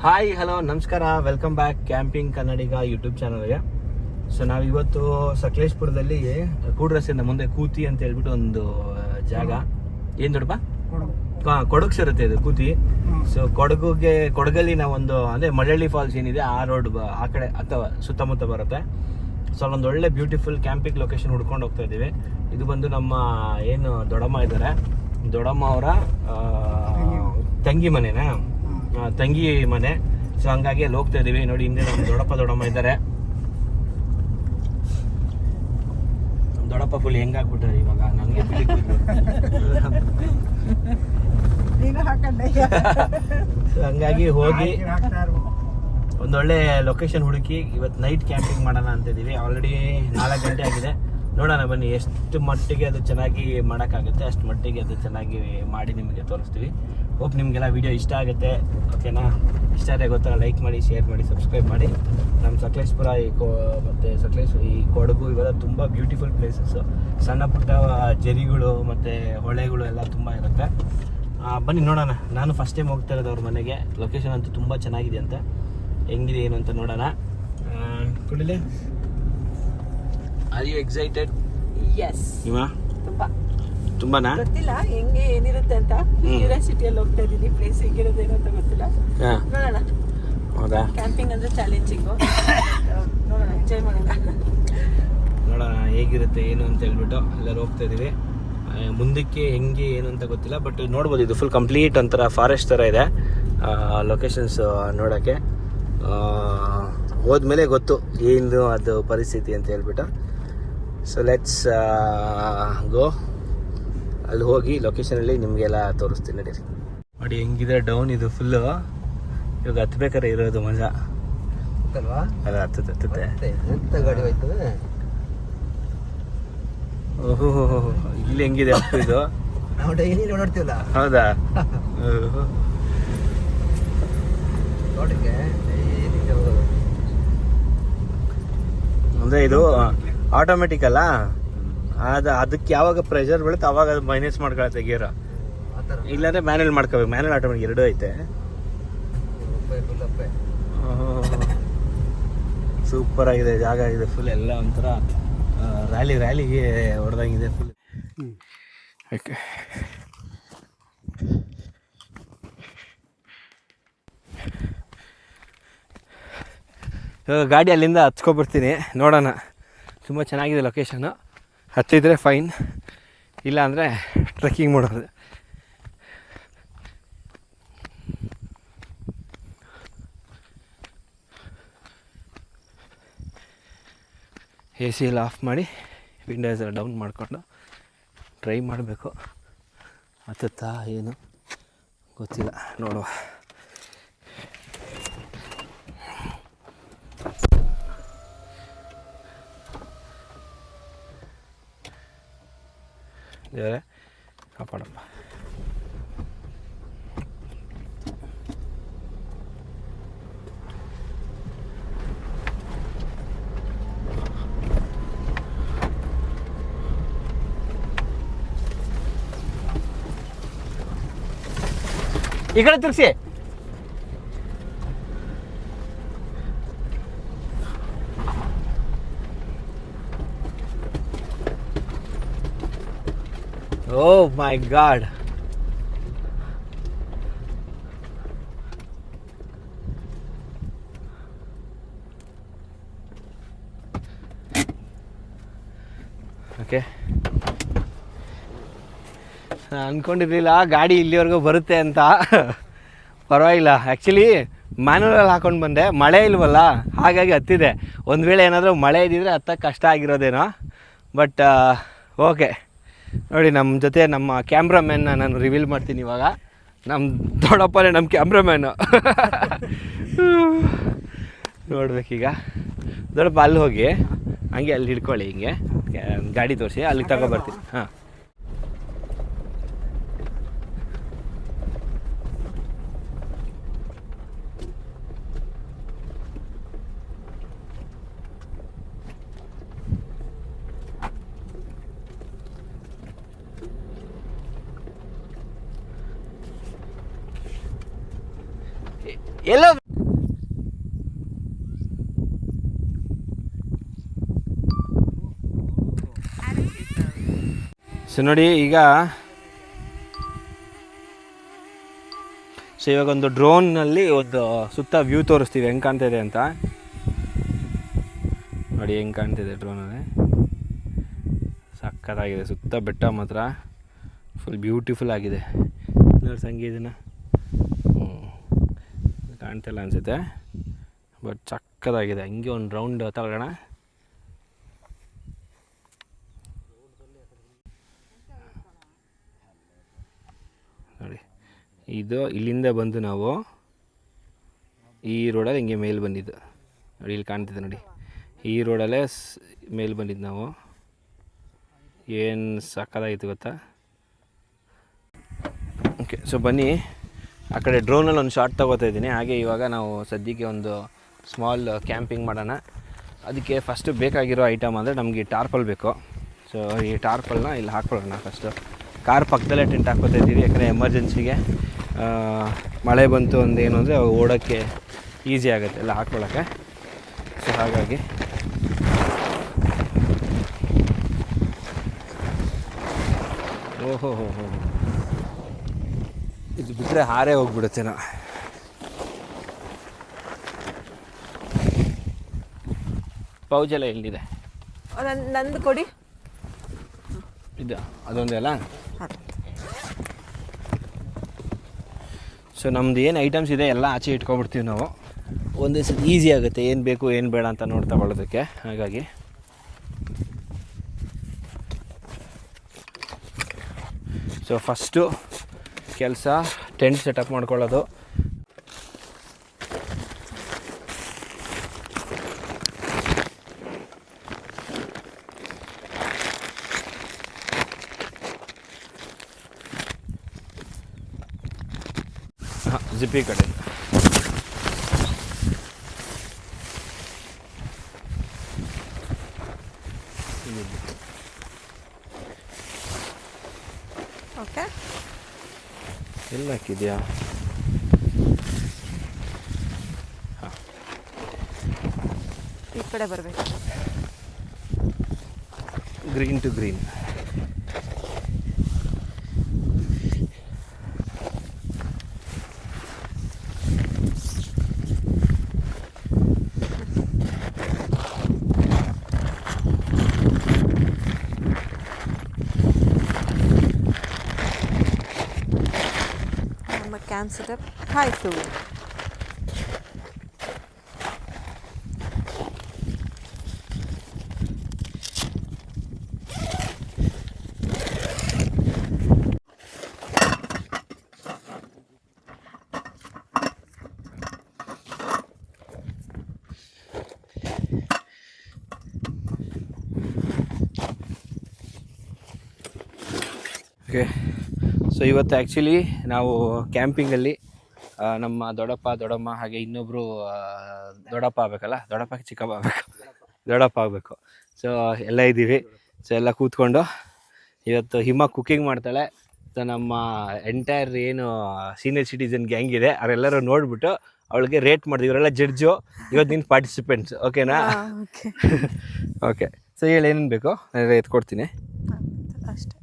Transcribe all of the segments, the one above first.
Hi hello ನಮಸ್ಕಾರ, welcome back camping ಕನ್ನಡಿಗ YouTube ಚಾನಲ್ಗೆ. So ನಾವಿವತ್ತು ಸಕಲೇಶ್ಪುರದಲ್ಲಿ ಕೂಡ್ರಸ್ಸಿಂದ ಮುಂದೆ ಕೂತಿ ಅಂತ ಹೇಳ್ಬಿಟ್ಟು ಒಂದು ಜಾಗ. ಏನು ದೊಡ್ಡಪ್ಪ? ಕೊಡಗು ಸೇರುತ್ತೆ ಇದು ಕೂತಿ. ಸೊ ಕೊಡಗಲ್ಲಿ ನಾವೊಂದು ಅಂದರೆ ಮಳಳ್ಳಿ ಫಾಲ್ಸ್ ಏನಿದೆ ಆ ರೋಡ್ ಆ ಕಡೆ ಅಥವಾ ಸುತ್ತಮುತ್ತ ಬರುತ್ತೆ. ಸೊ ಅಲ್ಲೊಂದು ಒಳ್ಳೆ ಬ್ಯೂಟಿಫುಲ್ ಕ್ಯಾಂಪಿಂಗ್ ಲೊಕೇಶನ್ ಹುಡ್ಕೊಂಡು ಹೋಗ್ತಾ ಇದ್ದೀವಿ. ಇದು ಬಂದು ನಮ್ಮ ಏನು ದೊಡ್ಡಮ್ಮ ಇದ್ದಾರೆ, ದೊಡ್ಡಮ್ಮ ಅವರ ತಂಗಿ ಮನೆನಾ, ತಂಗಿ ಮನೆ. ಸೊ ಹಂಗಾಗಿ ಅಲ್ಲಿ ಹೋಗ್ತಾ ಇದೀವಿ. ನೋಡಿ ಹಿಂದೆ ನಮ್ಮ ದೊಡ್ಡಮ್ಮ ಇದ್ದಾರೆ. ದೊಡ್ಡಪ್ಪ ಫುಲ್ ಹೆಂಗಾಗ್ಬಿಟ್ಟಾರೆ ಇವಾಗ ನನಗೆ ಹಂಗಾಗಿ ಹೋಗಿ ಒಂದೊಳ್ಳೆ ಲೊಕೇಶನ್ ಹುಡುಕಿ ಇವತ್ತು ನೈಟ್ ಕ್ಯಾಂಪಿಂಗ್ ಮಾಡೋಣ ಅಂತ ಇದೀವಿ. ಆಲ್ರೆಡಿ 4 ಗಂಟೆ ಆಗಿದೆ. ನೋಡೋಣ ಬನ್ನಿ ಎಷ್ಟು ಮಟ್ಟಿಗೆ ಅದು ಚೆನ್ನಾಗಿ ಮಾಡೋಕ್ಕಾಗುತ್ತೆ ಅಷ್ಟು ಮಟ್ಟಿಗೆ ಅದು ಚೆನ್ನಾಗಿ ಮಾಡಿ ನಿಮಗೆ ತೋರಿಸ್ತೀವಿ. ಹೋಪ್ ನಿಮಗೆಲ್ಲ ವಿಡಿಯೋ ಇಷ್ಟ ಆಗುತ್ತೆ. ಓಕೆನಾ? ಇಷ್ಟ ಆದರೆ ಗೊತ್ತಲ್ಲ, ಲೈಕ್ ಮಾಡಿ, ಶೇರ್ ಮಾಡಿ, ಸಬ್ಸ್ಕ್ರೈಬ್ ಮಾಡಿ. ನಮ್ಮ ಸಕಲೇಶ್ಪುರ ಮತ್ತು ಈ ಕೊಡಗು ಇವೆಲ್ಲ ತುಂಬ ಬ್ಯೂಟಿಫುಲ್ ಪ್ಲೇಸಸ್ಸು. ಸಣ್ಣ ಪುಟ್ಟ ಜರಿಗಳು ಮತ್ತು ಹೊಳೆಗಳು ಎಲ್ಲ ತುಂಬ ಇರುತ್ತೆ. ಬನ್ನಿ ನೋಡೋಣ. ನಾನು ಫಸ್ಟ್ ಟೈಮ್ ಹೋಗ್ತಾ ಇರೋದು ಅವ್ರ ಮನೆಗೆ. ಲೊಕೇಶನ್ ಅಂತೂ ತುಂಬ ಚೆನ್ನಾಗಿದೆ ಅಂತ, ಹೆಂಗಿದೆ ಏನು ಅಂತ ನೋಡೋಣ. ಕುಡಿಲೆ, ಆರ್ ಯು ಎಕ್ಸೈಟೆಡ್? ಎಸ್. ನೀವಾ? ತುಂಬಾನಾ? ಗೊತ್ತಿಲ್ಲ ಹೆಂಗೆ ಏನಿರುತ್ತೆ ಅಂತ. ಕ್ಯೂರಿಯಾಸಿಟಿಯಲ್ಲಿ ಹೋಗ್ತಾ ಇದ್ದೀನಿ. ಪ್ಲೇಸ್ ಹೇಗಿರೋದೇನೋ ಅಂತ ಗೊತ್ತಿಲ್ಲ. ನೋಡೋಣ. ಹೌದಾ? ಕ್ಯಾಂಪಿಂಗ್ ಅಂದ್ರೆ ಚಾಲೆಂಜಿಂಗು. ನೋಡೋಣ, ಎಂಜಾಯ್ ಮಾಡೋಣ. ನೋಡೋಣ ಹೇಗಿರುತ್ತೆ ಏನು ಅಂತ ಹೇಳ್ಬಿಟ್ಟು ಎಲ್ಲರೂ ಹೋಗ್ತಾ ಇದೀವಿ. ಮುಂದಕ್ಕೆ ಹೆಂಗೆ ಏನು ಅಂತ ಗೊತ್ತಿಲ್ಲ, ಬಟ್ ನೋಡ್ಬೋದು ಇದು ಫುಲ್ ಕಂಪ್ಲೀಟ್ ಒಂಥರ ಫಾರೆಸ್ಟ್ ಥರ ಇದೆ ಲೊಕೇಶನ್ಸ್ ನೋಡೋಕ್ಕೆ. ಹೋದ್ಮೇಲೆ ಗೊತ್ತು ಏನು ಅದು ಪರಿಸ್ಥಿತಿ ಅಂತ ಹೇಳ್ಬಿಟ್ಟು. So let's go. ಅಲ್ಲಿ ಹೋಗಿ ಲೊಕೇಶನಲ್ಲಿ ನಿಮಗೆಲ್ಲ ತೋರಿಸ್ತೀನಿ ನಡೀರಿ. ನೋಡಿ ಹೆಂಗಿದೆ ಡೌನ್ ಇದು ಫುಲ್ಲು. ಇವಾಗ ಹತ್ಬೇಕಾರೆ ಇರೋದು ಮಜಾ ಅಲ್ವಾ? ಅದು ಹತ್ತುತ್ತೆ ಗಾಡಿ ಹೋಯ್ತದೆ. ಓಹೋ, ಇಲ್ಲಿ ಹೆಂಗಿದೆ ಅಪ್ಪು ಇದು? ನಾವು ಡೈಲಿ ನೋಡ್ತೀವಲ್ಲ. ಹೌದಾ? ಅಂದರೆ ಇದು ಆಟೋಮೆಟಿಕ್ ಅಲ್ಲ, ಅದಕ್ಕೆ ಯಾವಾಗ ಪ್ರೆಷರ್ ಬೀಳುತ್ತೆ ಅವಾಗ ಅದು ಮೈನಸ್ ಮಾಡ್ಕೊಳತ್ತೆ ಗೇರ್. ಇಲ್ಲಾಂದ್ರೆ ಮ್ಯಾನುವಲ್ ಮಾಡ್ಕೋಬೇಕು. ಮ್ಯಾನುವಲ್ ಆಟೋಮೆಟಿಕ್ ಎರಡೂ ಐತೆ. ಸೂಪರ್ ಆಗಿದೆ ಜಾಗ. ಇದೆ ಫುಲ್ ಎಲ್ಲ ಒಂಥರ ರ್ಯಾಲಿಗೆ ಹೊಡೆದಂಗಿದೆ ಫುಲ್. ಓಕೆ, ಗಾಡಿ ಅಲ್ಲಿಂದ ಹತ್ಕೊಬಿಡ್ತೀನಿ. ನೋಡೋಣ. ತುಂಬ ಚೆನ್ನಾಗಿದೆ ಲೊಕೇಶನ್ನು. ಹತ್ತಿದ್ರೆ ಫೈನ್, ಇಲ್ಲ ಅಂದರೆ ಟ್ರೆಕ್ಕಿಂಗ್ ಮಾಡೋದು. ಎ ಸಿ ಎಲ್ಲ ಆಫ್ ಮಾಡಿ ವಿಂಡೋಸ್ ಎಲ್ಲ ಡೌನ್ ಮಾಡಿಕೊಂಡು ಟ್ರೈ ಮಾಡಬೇಕು. ಹತ್ತುತ್ತಾ ಏನು ಗೊತ್ತಿಲ್ಲ, ನೋಡುವ. ದೇವರೇ ಕಾಪಾಡಪ್ಪ. ಈ ಕಡೆ ತಿರ್ಸಿ. Oh my God. ಓಕೆ, ನಾನು ಅಂದ್ಕೊಂಡಿರಲಿಲ್ಲ ಗಾಡಿ ಇಲ್ಲಿವರೆಗೂ ಬರುತ್ತೆ ಅಂತ. ಪರವಾಗಿಲ್ಲ. ಆ್ಯಕ್ಚುಲಿ ಮ್ಯಾನುವಲ್ ಹಾಕೊಂಡು ಬಂದೆ, ಮಳೆ ಇಲ್ವಲ್ಲ ಹಾಗಾಗಿ ಹತ್ತಿದೆ. ಒಂದು ವೇಳೆ ಏನಾದರೂ ಮಳೆ ಇದ್ದಿದ್ರೆ ಹತ್ತಕ್ಕೆ ಕಷ್ಟ ಆಗಿರೋದೇನೋ. But okay. ನೋಡಿ, ನಮ್ಮ ಜೊತೆ ನಮ್ಮ ಕ್ಯಾಮ್ರಾಮ್ಯಾನ್ನ ನಾನು ರಿವೀಲ್ ಮಾಡ್ತೀನಿ ಇವಾಗ. ನಮ್ಮ ದೊಡ್ಡಪ್ಪನೇ ನಮ್ಮ ಕ್ಯಾಮ್ರಾಮ್ಯಾನು. ನೋಡ್ಬೇಕೀಗ. ದೊಡ್ಡಪ್ಪ ಅಲ್ಲಿ ಹೋಗಿ ಹಂಗೆ ಅಲ್ಲಿ ಹಿಡ್ಕೊಳ್ಳಿ, ಹಿಂಗೆ ಗಾಡಿ ತೋರಿಸಿ ಅಲ್ಲಿಗೆ ತಗೊಬರ್ತೀನಿ. ಹಾಂ, ಎಲ್ಲೋ ಸೊ ನೋಡಿ ಈಗ ಇವಾಗ ಒಂದು ಡ್ರೋನ್ನಲ್ಲಿ ಒಂದು ಸುತ್ತ ವ್ಯೂ ತೋರಿಸ್ತೀವಿ ಹೆಂಗೆ ಕಾಣ್ತಿದೆ ಅಂತ. ನೋಡಿ ಹೆಂಗೆ ಕಾಣ್ತಿದೆ ಡ್ರೋನಲ್ಲಿ, ಸಕ್ಕತ್ತಾಗಿದೆ. ಸುತ್ತ ಬೆಟ್ಟ ಮಾತ್ರ ಫುಲ್ ಬ್ಯೂಟಿಫುಲ್ ಆಗಿದೆ. ನೋಡಿ ಸಂಗೀತನ ಕಾಣ್ತಿಲ್ಲ ಅನಿಸುತ್ತೆ, ಬಟ್ ಸಕ್ಕತ್ತಾಗಿದೆ. ಹಂಗೆ ಒಂದು ರೌಂಡ್ ತಗೊಳ್ಳೋಣ. ನೋಡಿ ಇದು ಇಲ್ಲಿಂದ ಬಂದು ನಾವು ಈ ರೋಡಲ್ಲಿ ಹಿಂಗೆ ಮೇಲೆ ಬಂದಿದ್ದು. ನೋಡಿ ಇಲ್ಲಿ ಕಾಣ್ತಿದೆ ನೋಡಿ, ಈ ರೋಡಲ್ಲೇ ಮೇಲೆ ಬಂದಿದ್ದು ನಾವು. ಏನು ಸಕ್ಕತ್ತಾಗಿತ್ತು ಗೊತ್ತಾ. ಓಕೆ, ಸೊ ಬನ್ನಿ ಆ ಕಡೆ ಡ್ರೋನಲ್ಲಿ ಒಂದು ಶಾರ್ಟ್ ತೊಗೋತಾ ಇದ್ದೀನಿ. ಹಾಗೆ ಇವಾಗ ನಾವು ಸದ್ಯಕ್ಕೆ ಒಂದು ಸ್ಮಾಲ್ ಕ್ಯಾಂಪಿಂಗ್ ಮಾಡೋಣ. ಅದಕ್ಕೆ ಫಸ್ಟು ಬೇಕಾಗಿರೋ ಐಟಮ್ ಅಂದರೆ ನಮಗೆ ಟಾರ್ಪಲ್ ಬೇಕು. ಸೊ ಈ ಟಾರ್ಪಲ್ನ ಇಲ್ಲಿ ಹಾಕ್ಕೊಳ್ಳೋಣ. ಫಸ್ಟು ಕಾರ್ ಪಕ್ಕದಲ್ಲೇ ಟೆಂಟ್ ಹಾಕ್ಕೋತಾ ಇದ್ದೀವಿ, ಯಾಕಂದರೆ ಎಮರ್ಜೆನ್ಸಿಗೆ ಮಳೆ ಬಂತು ಅಂದೇನು ಅಂದರೆ ಓಡೋಕ್ಕೆ ಈಸಿ ಆಗುತ್ತೆ ಎಲ್ಲ ಹಾಕ್ಕೊಳ್ಳೋಕ್ಕೆ. ಸೊ ಹಾಗಾಗಿ ಓಹೋ ಹೋ ಹೋ ಇದು ಬಿಟ್ಟರೆ ಹಾರೇ ಹೋಗ್ಬಿಡುತ್ತೆ. ನಾವು ಪೌಜೆಲ್ಲ ಎಲ್ಲಿದೆ? ನಂದು ಕೊಡಿ. ಇದು ಅದೊಂದೇ ಅಲ್ಲ. ಸೊ ನಮ್ದು ಏನು ಐಟಮ್ಸ್ ಇದೆ ಎಲ್ಲ ಆಚೆ ಇಟ್ಕೊಬಿಡ್ತೀವಿ ನಾವು. ಒಂದೇ ಸತಿ ಈಸಿ ಆಗುತ್ತೆ ಏನು ಬೇಕು ಏನು ಬೇಡ ಅಂತ ನೋಡಿ ತಗೊಳ್ಳೋದಕ್ಕೆ. ಹಾಗಾಗಿ ಸೊ ಫಸ್ಟು ಕೆಲಸ ಟೆಂಟ್ ಸೆಟಪ್ ಮಾಡ್ಕೊಳ್ಳೋದು. ಜಿಪ್ಪಿ ಕಡೆ ಓಕೆ, ಎಲ್ಲ ಹಾಕಿದ್ಯಾ? ಹಾಂ, ಈ ಕಡೆ ಬರಬೇಕು. Green to green. Camp setup ಆಯಿತು. ಓಕೆ, ಸೊ ಇವತ್ತು ಆ್ಯಕ್ಚುಲಿ ನಾವು ಕ್ಯಾಂಪಿಂಗಲ್ಲಿ ನಮ್ಮ ದೊಡ್ಡಮ್ಮ ಹಾಗೆ ಇನ್ನೊಬ್ಬರು ದೊಡ್ಡಪ್ಪ ಆಗಬೇಕಲ್ಲ, ಚಿಕ್ಕಪ್ಪ ಆಗಬೇಕು, ದೊಡ್ಡಪ್ಪ ಆಗಬೇಕು. ಸೊ ಎಲ್ಲ ಇದ್ದೀವಿ. ಸೊ ಎಲ್ಲ ಕೂತ್ಕೊಂಡು ಇವತ್ತು ಹಿಮ ಕುಕ್ಕಿಂಗ್ ಮಾಡ್ತಾಳೆ. ಸೊ ನಮ್ಮ ಎಂಟೈರ್ ಏನು ಸೀನಿಯರ್ ಸಿಟಿಸನ್ ಗ್ಯಾಂಗ್ ಇದೆ ಅವರೆಲ್ಲರೂ ನೋಡಿಬಿಟ್ಟು ಅವಳಿಗೆ ರೇಟ್ ಮಾಡಿದ್ವಿ. ಇವರೆಲ್ಲ ಜಡ್ಜು, ಇವತ್ತು ನೀನು ಪಾರ್ಟಿಸಿಪೆಂಟ್ಸ್. ಓಕೆನಾ? ಓಕೆ, ಸೊ ಹೇಳಿ ಏನೇನು ಬೇಕು ನಾನು ಎತ್ಕೊಡ್ತೀನಿ ಅಷ್ಟೇ.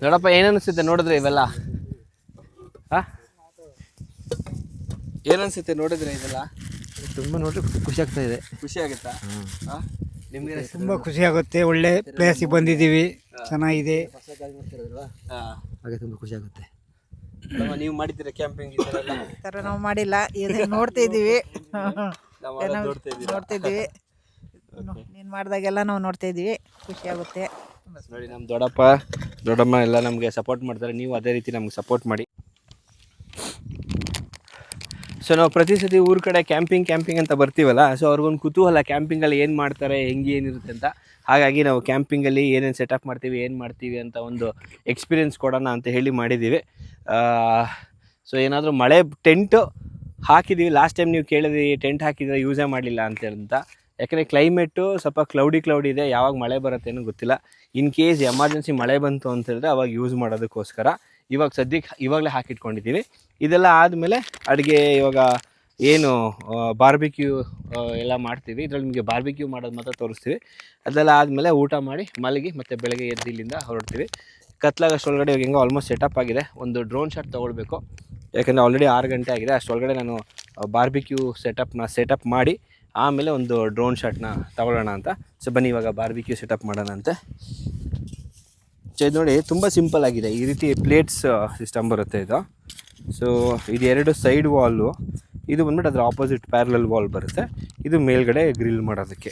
ನೋಡಪ್ಪ, ಏನನ್ನಿಸುತ್ತೆ ನೋಡಿದ್ರೆ ಇವೆಲ್ಲ? ಹಾಂ, ಏನನ್ಸುತ್ತೆ ನೋಡಿದ್ರೆ ಇದೆಲ್ಲ? ತುಂಬ ನೋಡ್ರಿ ಖುಷಿ ಆಗ್ತಾ ಇದೆ. ಖುಷಿ ಆಗುತ್ತಾ? ಹಾಂ, ನಿಮಗೆ ತುಂಬ ಖುಷಿ ಆಗುತ್ತೆ. ಒಳ್ಳೆ ಪ್ಲೇಸಿಗೆ ಬಂದಿದ್ದೀವಿ, ಚೆನ್ನಾಗಿದೆ. ಹಾಂ, ಹಾಗೆ ತುಂಬ ಖುಷಿ ಆಗುತ್ತೆ. ನೀವು ಮಾಡಿದ್ದೀರಾ ಕ್ಯಾಂಪಿಂಗ್? ಈ ಥರ ನಾವು ಮಾಡಿಲ್ಲ, ಇದನ್ನ ನೋಡ್ತಾ ಇದ್ದೀವಿ. ನೋಡ್ತಾ ಇದ್ದೀವಿ. ನೀನು ಮಾಡಿದಾಗೆಲ್ಲ ನಾವು ನೋಡ್ತಾ ಇದ್ದೀವಿ, ಖುಷಿ ಆಗುತ್ತೆ. ನೋಡಿ, ನಮ್ಮ ದೊಡ್ಡಮ್ಮ ಎಲ್ಲ ನಮಗೆ ಸಪೋರ್ಟ್ ಮಾಡ್ತಾರೆ. ನೀವು ಅದೇ ರೀತಿ ನಮ್ಗೆ ಸಪೋರ್ಟ್ ಮಾಡಿ. ಸೊ ನಾವು ಪ್ರತಿ ಸತಿ ಊರ ಕಡೆ ಕ್ಯಾಂಪಿಂಗ್ ಅಂತ ಬರ್ತೀವಲ್ಲ, ಸೊ ಅವ್ರಿಗೊಂದು ಕುತೂಹಲ ಕ್ಯಾಂಪಿಂಗಲ್ಲಿ ಏನು ಮಾಡ್ತಾರೆ, ಹೆಂಗೆ ಏನಿರುತ್ತೆ ಅಂತ. ಹಾಗಾಗಿ ನಾವು ಕ್ಯಾಂಪಿಂಗಲ್ಲಿ ಏನೇನು ಸೆಟಪ್ ಮಾಡ್ತೀವಿ ಅಂತ ಒಂದು ಎಕ್ಸ್ಪೀರಿಯೆನ್ಸ್ ಕೊಡೋಣ ಅಂತ ಹೇಳಿ ಮಾಡಿದ್ದೀವಿ. ಸೊ ಏನಾದರೂ ಮಳೆ ಟೆಂಟು ಹಾಕಿದ್ದೀವಿ. ಲಾಸ್ಟ್ ಟೈಮ್ ನೀವು ಕೇಳಿದ್ರಿ ಟೆಂಟ್ ಹಾಕಿದರೆ ಯೂಸೇ ಮಾಡಲಿಲ್ಲ ಅಂತ. ಯಾಕಂದರೆ ಕ್ಲೈಮೇಟು ಸ್ವಲ್ಪ ಕ್ಲೌಡಿ ಇದೆ, ಯಾವಾಗ ಮಳೆ ಬರುತ್ತೆ ಏನೋ ಗೊತ್ತಿಲ್ಲ. ಇನ್ ಕೇಸ್ ಎಮರ್ಜೆನ್ಸಿ ಮಳೆ ಬಂತು ಅಂತ ಹೇಳಿದ್ರೆ ಅವಾಗ ಯೂಸ್ ಮಾಡೋದಕ್ಕೋಸ್ಕರ ಇವಾಗಲೇ ಹಾಕಿಟ್ಕೊಂಡಿದ್ದೀವಿ. ಇದೆಲ್ಲ ಆದಮೇಲೆ ಅಡುಗೆ ಇವಾಗ ಏನು ಬಾರ್ಬಿಕ್ಯೂ ಎಲ್ಲ ಮಾಡ್ತೀವಿ. ಇದರಲ್ಲಿ ನಿಮಗೆ ಬಾರ್ಬಿಕ್ಯೂ ಮಾಡೋದು ಮಾತ್ರ ತೋರಿಸ್ತೀವಿ. ಅದೆಲ್ಲ ಆದಮೇಲೆ ಊಟ ಮಾಡಿ ಮಲಗಿ ಮತ್ತೆ ಬೆಳಗ್ಗೆ ಎದ್ದು ಇಲ್ಲಿಂದ ಹೊರಡ್ತೀವಿ. ಕತ್ಲಾಗಷ್ಟೊಳಗಡೆ ಇವಾಗ ಹೆಂಗೋ ಆಲ್ಮೋಸ್ಟ್ ಸೆಟಪ್ ಆಗಿದೆ. ಒಂದು ಡ್ರೋನ್ ಶಾಟ್ ತೊಗೊಳ್ಬೇಕು, ಯಾಕಂದರೆ ಆಲ್ರೆಡಿ 6 ಗಂಟೆ ಆಗಿದೆ. ಅಷ್ಟೊಳಗಡೆ ನಾನು ಬಾರ್ಬಿಕ್ಯೂ ಸೆಟಪ್ ಮಾಡಿ ಆಮೇಲೆ ಒಂದು ಡ್ರೋನ್ ಶಾಟ್ನ ತಗೊಳ್ಳೋಣ ಅಂತ. ಸೊ ಬನ್ನಿ ಇವಾಗ ಬಾರ್ಬಿಕ್ಯೂ ಸೆಟಪ್ ಮಾಡೋಣ ಅಂತೆ. ಸೊ ಇದು ನೋಡಿ ತುಂಬ ಸಿಂಪಲ್ ಆಗಿದೆ. ಈ ರೀತಿ ಪ್ಲೇಟ್ಸ್ ಸಿಸ್ಟಮ್ ಬರುತ್ತೆ ಇದು. ಸೊ ಇದು 2 ಸೈಡ್ ವಾಲು, ಇದು ಬಂದ್ಬಿಟ್ಟು ಅದರ ಆಪೋಸಿಟ್ ಪ್ಯಾರಲಲ್ ವಾಲ್ ಬರುತ್ತೆ. ಇದು ಮೇಲ್ಗಡೆ ಗ್ರಿಲ್ ಮಾಡೋದಕ್ಕೆ.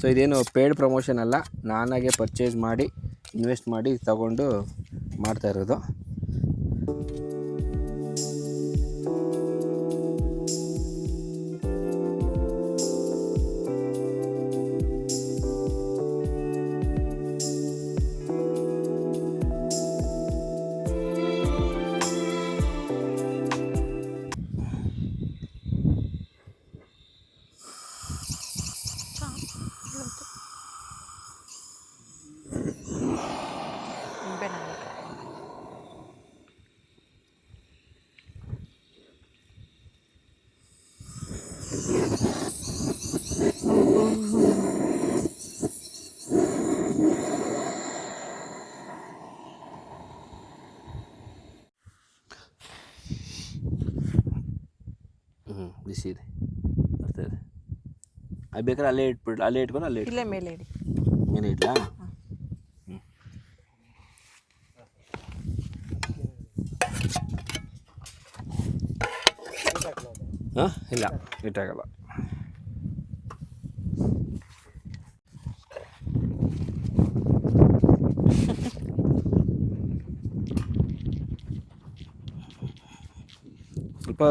ಸೊ ಇದೇನು ಪೇಯ್ಡ್ ಪ್ರಮೋಷನ್ ಅಲ್ಲ, ನಾನಾಗೆ ಪರ್ಚೇಸ್ ಮಾಡಿ ಇನ್ವೆಸ್ಟ್ ಮಾಡಿ ತಗೊಂಡು ಮಾಡ್ತಾ ಇರೋದು. ಬಿಸಿ ಇದೆ ಬರ್ತಾ ಇದೆ. ಅದು ಬೇಕಾದ್ರೆ ಅಲ್ಲೇ ಇಟ್ಬಿಟ್ಟು ಅಲ್ಲೇ ಇಟ್ಕೊಂಡು ಅಲ್ಲೇ ಇಲ್ಲೇ ಮೇಲೆ ಇಡಿ. ಮೇಲೆ ಇಡ್ಲಾ? ಹಾಂ ಇಲ್ಲ ಇಟ್ಟಾಗಲ್ಲ. ಸ್ವಲ್ಪ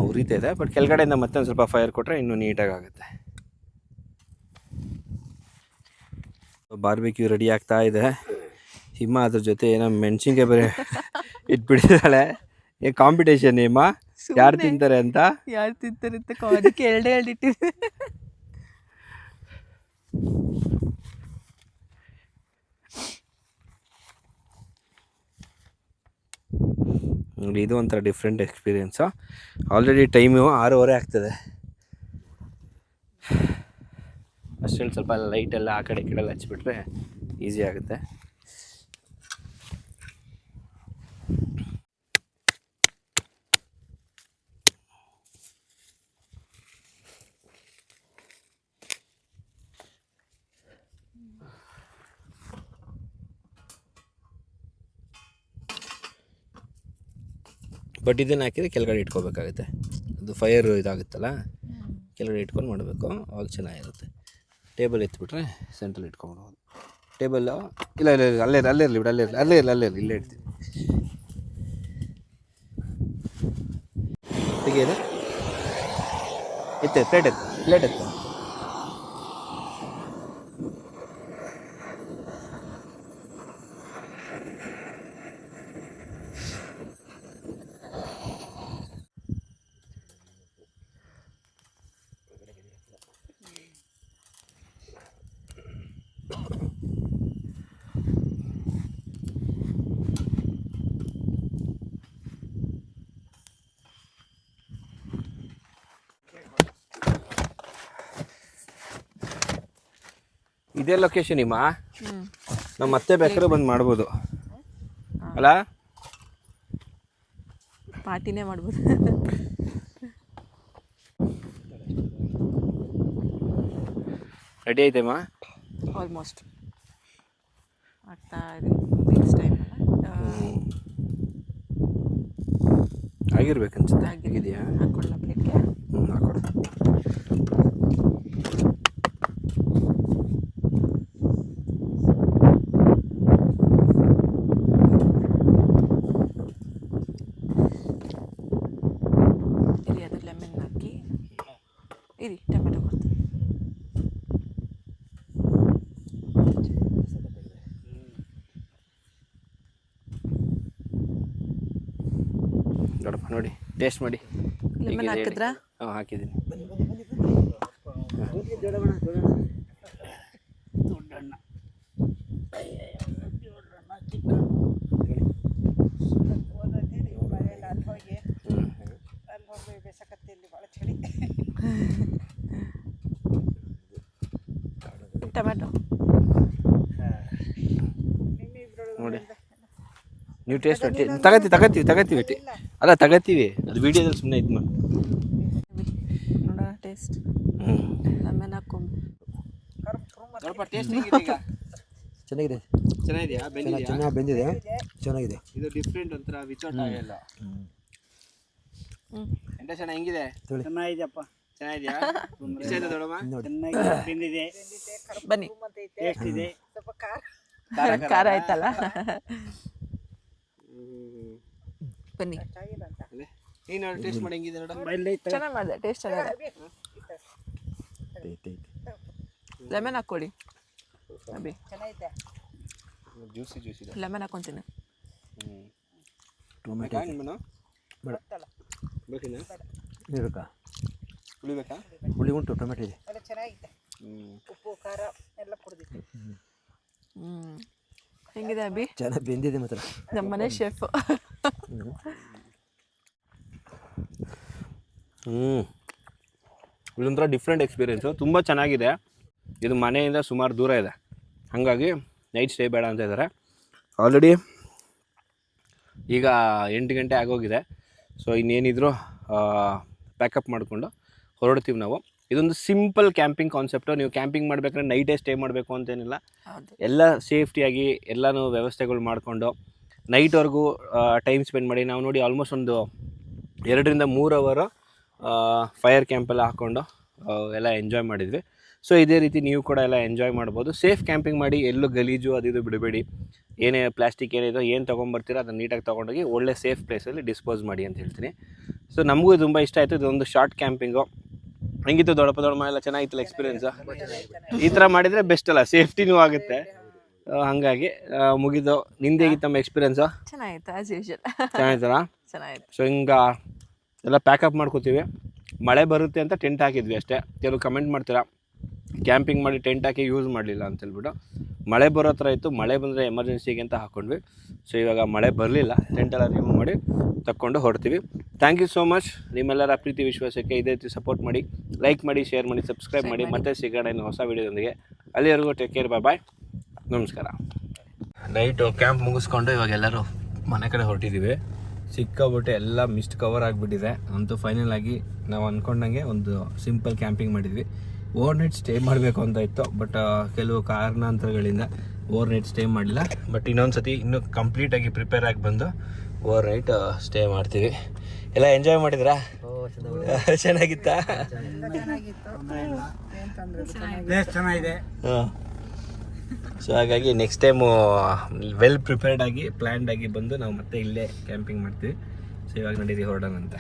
ಉರಿತಾ ಇದೆ, ಬಟ್ ಕೆಳಗಡೆಯಿಂದ ಮತ್ತೊಂದು ಸ್ವಲ್ಪ ಫೈರ್ ಕೊಟ್ಟರೆ ಇನ್ನೂ ನೀಟಾಗಿ ಆಗುತ್ತೆ. ಬಾರ್ಬಿಕ್ಯೂ ರೆಡಿ ಆಗ್ತಾ ಇದೆ. ಹಿಮ ಅದ್ರ ಜೊತೆ ಏನೋ ಮೆಣಸಿನ್ಕಾಯಿ ಬೇರೆ ಇಟ್ಬಿಟ್ಟಿದ್ದಾಳೆ. ಕಾಂಪಿಟೇಷನ್ ಹಿಮ, ಯಾರು ತಿಂತಾರೆ ಅಂತ. ಯಾರು ತಿಂತಾರೆ ಅಂತ ಅದಕ್ಕೆ 2 ಇಟ್ಟಿದೆ. ನೋಡಿ ಇದು ಒಂಥರ ಡಿಫ್ರೆಂಟ್ ಎಕ್ಸ್ಪೀರಿಯೆನ್ಸು. ಆಲ್ರೆಡಿ ಟೈಮು 6:30 ಆಗ್ತದೆ. ಅಷ್ಟರಲ್ಲಿ ಸ್ವಲ್ಪ ಲೈಟೆಲ್ಲ ಆ ಕಡೆ ಈ ಕಡೆ ಹಚ್ಬಿಟ್ರೆ ಈಸಿ ಆಗುತ್ತೆ. ಬಟ್ ಇದನ್ನು ಹಾಕಿದರೆ ಕೆಳಗಡೆ ಇಟ್ಕೋಬೇಕಾಗುತ್ತೆ. ಅದು ಫೈರ್ ಇದಾಗುತ್ತಲ್ಲ, ಕೆಳಗಡೆ ಇಟ್ಕೊಂಡು ಮಾಡಬೇಕು, ಅವಾಗ ಚೆನ್ನಾಗಿರುತ್ತೆ. ಟೇಬಲ್ ಎತ್ಬಿಟ್ರೆ ಸೆಂಟ್ರಲ್ಲಿ ಇಟ್ಕೊಂಡ್ಬಿಡ್ಬೋದು. ಟೇಬಲ್ಲು ಇಲ್ಲ ಇಲ್ಲ ಇಲ್ಲ ಅಲ್ಲೇ ಇರಲಿ ಬಿಡು, ಅಲ್ಲೇ ಇರಲಿ ಇಲ್ಲೇ ಇಡ್ತೀವಿ. ತೆಗೆಯೋದು ಪ್ಲೇಟ್ ಎತ್ತು. ಇದೇ ಲೊಕೇಶನ್ ಇಮ್ಮ, ನಾವು ಮತ್ತೆ ಬೇಕಾದ್ರೆ ಬಂದು ಮಾಡ್ಬೋದು ಅಲ್ಲ, ಪಾರ್ಟಿನೇ ಮಾಡ್ಬೋದು. ರೆಡಿ ಐತೆಮ್ಮ, ಆಲ್ಮೋಸ್ಟ್ ಆಗ್ತಾ ಇದೆ. ನೆಕ್ಸ್ಟ್ ಟೈಮ್ ಆಗಿರ್ಬೇಕನ್ಸುತ್ತೆ. ಆಗಿದೆಯಾ? ಹಾಕೊಳ್ಳ ಪ್ಲೇಟ್ಗೆ. ಹಾಕೊಡು. ಇರಿ ಟೊಮೆಟೊ ಕೊಡ್ತೀನಿ. ನೋಡಪ್ಪ, ನೋಡಿ ಟೇಸ್ಟ್ ಮಾಡಿ. ಲೆಮನ್ ಹಾಕಿದ್ರಾ? ಹಾಂ ಹಾಕಿದ್ದೀನಿ. ನೀವು ಟೇಸ್ಟ್ ಮಾಡಿ ತಗೋತೀವಿ ಅಲ್ಲ ತಗೋತೀವಿ ಅದು ವಿಡಿಯೋದಲ್ಲಿ ಸುಮ್ಮನೆ ಇದು ಮಾಡಿ ನೋಡ ಟೇಸ್ಟ್ ಲೆಮನ್ ಹಾಕೊಂಡು ಟೇಸ್ಟ್ ಚೆನ್ನಾಗಿದೆ, ಚೆನ್ನಾಗಿದೆಯಾ ಚೆನ್ನಾಗಿ ಬೆಂದಿದೆ, ಚೆನ್ನಾಗಿದೆ. ಇದು ಡಿಫ್ರೆಂಟ್ ಒಂಥರ ವಿತೌಟ್ ಆಯಿಲ್ ಎಂಟೇಶಣ್ಣ ಹೆಂಗಿದೆ? ಚೆನ್ನಾಗಿದೆಯಪ್ಪ. ಚೆನ್ನಾಗಿದೆಯಾ? ಇಷ್ಟ ಆಯ್ತಾ ದೊಡ್ಡಮ್ಮ? ಚೆನ್ನಾಗಿ ಬೆಂದಿದೆ, ಬನ್ನಿ ಟೇಸ್ಟ್ ಇದೆ. ಖಾರ ಆಯ್ತಲ್ಲ ಬನ್ನಿ ನೀನು ಟೇಸ್ಟ್ ಮಾಡಿ ಹೆಂಗಿದೆ ನೋಡ. ಚೆನ್ನಾಗಿ ಮಾಡಿದೆ, ಟೇಸ್ಟ್ ಚೆನ್ನಾಗಿದೆ. ಲೆಮನ್ ಹಾಕ್ಕೊಳ್ಳಿ ಅಭಿ, ಜ್ಯೂಸಿ ಇದೆ. ಲೆಮನ್ ಹಾಕ್ಕೊಂತೀನಿ. ಟೊಮೆಟೊ ಬೇಡ, ಬೇಕಿನ ಬೇಕಾ? ಹುಳಿ ಬೇಕಾ? ಹುಳಿ ಉಂಟು, ಟೊಮೆಟೊ ಇದೆ. ಉಪ್ಪು ಖಾರ ಎಲ್ಲ ಕುಡಿದಿದೆ. ಹೆಂಗಿದೆ ಅಭಿ? ಚೆನ್ನಾಗಿ ಬೆಂದಿದೆ ಮಾತ್ರ. ನಮ್ಮನೆ ಶೆಫ್. ಇದೊಂಥರ ಡಿಫ್ರೆಂಟ್ ಎಕ್ಸ್ಪೀರಿಯೆನ್ಸು, ತುಂಬ ಚೆನ್ನಾಗಿದೆ. ಇದು ಮನೆಯಿಂದ ಸುಮಾರು ದೂರ ಇದೆ, ಹಾಗಾಗಿ ನೈಟ್ ಸ್ಟೇ ಬೇಡ ಅಂತ ಇದ್ದಾರೆ. ಆಲ್ರೆಡಿ ಈಗ 8 ಗಂಟೆ ಆಗೋಗಿದೆ. ಸೊ ಇನ್ನೇನಿದ್ರು ಪ್ಯಾಕಪ್ ಮಾಡಿಕೊಂಡು ಹೊರಡ್ತೀವಿ ನಾವು. ಇದೊಂದು ಸಿಂಪಲ್ ಕ್ಯಾಂಪಿಂಗ್ ಕಾನ್ಸೆಪ್ಟು. ನೀವು ಕ್ಯಾಂಪಿಂಗ್ ಮಾಡಬೇಕಾದ್ರೆ ನೈಟೇ ಸ್ಟೇ ಮಾಡಬೇಕು ಅಂತೇನಿಲ್ಲ, ಎಲ್ಲ ಸೇಫ್ಟಿಯಾಗಿ ಎಲ್ಲನೂ ವ್ಯವಸ್ಥೆಗಳು ಮಾಡಿಕೊಂಡು ನೈಟ್ವರೆಗೂ ಟೈಮ್ ಸ್ಪೆಂಡ್ ಮಾಡಿ. ನಾವು ನೋಡಿ ಆಲ್ಮೋಸ್ಟ್ ಒಂದು 2 ರಿಂದ 3 ಅವರ್ ಫೈರ್ ಕ್ಯಾಂಪೆಲ್ಲ ಹಾಕ್ಕೊಂಡು ಎಲ್ಲ ಎಂಜಾಯ್ ಮಾಡಿದ್ವಿ. ಸೊ ಇದೇ ರೀತಿ ನೀವು ಕೂಡ ಎಲ್ಲ ಎಂಜಾಯ್ ಮಾಡ್ಬೋದು. ಸೇಫ್ ಕ್ಯಾಂಪಿಂಗ್ ಮಾಡಿ, ಎಲ್ಲೂ ಗಲೀಜು ಅದು ಬಿಡಬೇಡಿ. ಏನೇ ಪ್ಲಾಸ್ಟಿಕ್ ಏನಿದೋ ಏನು ತೊಗೊಂಬರ್ತೀರೋ ಅದನ್ನು ನೀಟಾಗಿ ತೊಗೊಂಡೋಗಿ ಒಳ್ಳೆ ಸೇಫ್ ಪ್ಲೇಸಲ್ಲಿ ಡಿಸ್ಪೋಸ್ ಮಾಡಿ ಅಂತ ಹೇಳ್ತೀನಿ. ಸೊ ನಮಗೂ ತುಂಬ ಇಷ್ಟ ಆಯಿತು. ಇದೊಂದು ಶಾರ್ಟ್ ಕ್ಯಾಂಪಿಂಗು. ಹೆಂಗಿತ್ತು ದೊಡ್ಡಮ್ಮ ಎಲ್ಲ ಚೆನ್ನಾಗಿತ್ತಲ್ಲ ಎಕ್ಸ್ಪೀರಿಯೆನ್ಸು? ಈ ಥರ ಮಾಡಿದರೆ ಬೆಸ್ಟ್ ಅಲ್ಲ, ಸೇಫ್ಟಿನೂ ಆಗುತ್ತೆ. ಹಾಗಾಗಿ ಮುಗಿದು. ನಿಂದು ಹೇಗಿತ್ತು ನಮ್ಮ ಎಕ್ಸ್ಪೀರಿಯೆನ್ಸು? ಚೆನ್ನಾಗಿತ್ತು, ಆ್ಯಸ್ ಯೂಶುವಲ್. ಚೆನ್ನಾಗಿತ್ತಲ್ಲ? ಚೆನ್ನಾಗಿತ್ತು. ಸೊ ಹಿಂಗೆ ಎಲ್ಲ ಪ್ಯಾಕಪ್ ಮಾಡ್ಕೋತೀವಿ. ಮಳೆ ಬರುತ್ತೆ ಅಂತ ಟೆಂಟ್ ಹಾಕಿದ್ವಿ ಅಷ್ಟೇ. ಕೆಲವು ಕಮೆಂಟ್ ಮಾಡ್ತೀರಾ ಕ್ಯಾಂಪಿಂಗ್ ಮಾಡಿ ಟೆಂಟ್ ಹಾಕಿ ಯೂಸ್ ಮಾಡಲಿಲ್ಲ ಅಂತೇಳ್ಬಿಟ್ಟು. ಮಳೆ ಬರೋ ಥರ ಇತ್ತು, ಮಳೆ ಬಂದರೆ ಎಮರ್ಜೆನ್ಸಿಗೆ ಅಂತ ಹಾಕ್ಕೊಂಡ್ವಿ. ಸೊ ಇವಾಗ ಮಳೆ ಬರಲಿಲ್ಲ, ಟೆಂಟೆಲ್ಲ ರಿಮೂವ್ ಮಾಡಿ ತಕ್ಕೊಂಡು ಹೊರಡ್ತೀವಿ. Thank you so much. ನಿಮ್ಮೆಲ್ಲರ ಪ್ರೀತಿ ವಿಶ್ವಾಸಕ್ಕೆ ಇದೇ ರೀತಿ ಸಪೋರ್ಟ್ ಮಾಡಿ, ಲೈಕ್ ಮಾಡಿ, ಶೇರ್ ಮಾಡಿ, ಸಬ್ಸ್ಕ್ರೈಬ್ ಮಾಡಿ. ಮತ್ತೆ ಸಿಗೋಣ ಇನ್ನು ಹೊಸ ವೀಡಿಯೋದೊಂದಿಗೆ. ಅಲ್ಲಿವರೆಗೂ ಟೇಕ್ ಕೇರ್, ಬಾಯ್. ನಮಸ್ಕಾರ. ನೈಟು ಕ್ಯಾಂಪ್ ಮುಗಿಸ್ಕೊಂಡು ಇವಾಗ ಎಲ್ಲರೂ ಮನೆ ಕಡೆ ಹೊರಟಿದ್ದೀವಿ. ಸಿಕ್ಕಾಬಿಟ್ಟು ಎಲ್ಲ ಮಿಸ್ಟ್ ಕವರ್ ಆಗಿಬಿಟ್ಟಿದೆ. ಅಂತೂ ಫೈನಲ್ ಆಗಿ ನಾವು ಅಂದ್ಕೊಂಡಂಗೆ ಒಂದು ಸಿಂಪಲ್ ಕ್ಯಾಂಪಿಂಗ್ ಮಾಡಿದ್ವಿ. ಓವರ್ ನೈಟ್ ಸ್ಟೇ ಮಾಡಬೇಕು ಅಂತ ಇತ್ತು, ಬಟ್ ಕೆಲವು ಕಾರಣಾಂತರಗಳಿಂದ ಓವರ್ ನೈಟ್ ಸ್ಟೇ ಮಾಡಲಿಲ್ಲ. ಬಟ್ ಇನ್ನೊಂದು ಸತಿ ಇನ್ನೂ ಕಂಪ್ಲೀಟಾಗಿ ಪ್ರಿಪೇರ್ ಆಗಿ ಬಂದು ಓವರ್ ನೈಟ್ ಸ್ಟೇ ಮಾಡ್ತೀವಿ. ಎಲ್ಲ ಎಂಜಾಯ್ ಮಾಡಿದ್ರಾ? ಚೆನ್ನಾಗಿತ್ತಾ? ಚೆನ್ನಾಗಿದೆ. ಹಾಂ. ಸೊ ಹಾಗಾಗಿ ನೆಕ್ಸ್ಟ್ ಟೈಮು ವೆಲ್ ಪ್ರಿಪೇರ್ಡ್ ಆಗಿ ಪ್ಲ್ಯಾನ್ಡ್ ಆಗಿ ಬಂದು ನಾವು ಮತ್ತೆ ಇಲ್ಲೇ ಕ್ಯಾಂಪಿಂಗ್ ಮಾಡ್ತೀವಿ. ಸೊ ಇವಾಗ ನಡೀರಿ ಹೊರಡೋಣ ಅಂತ.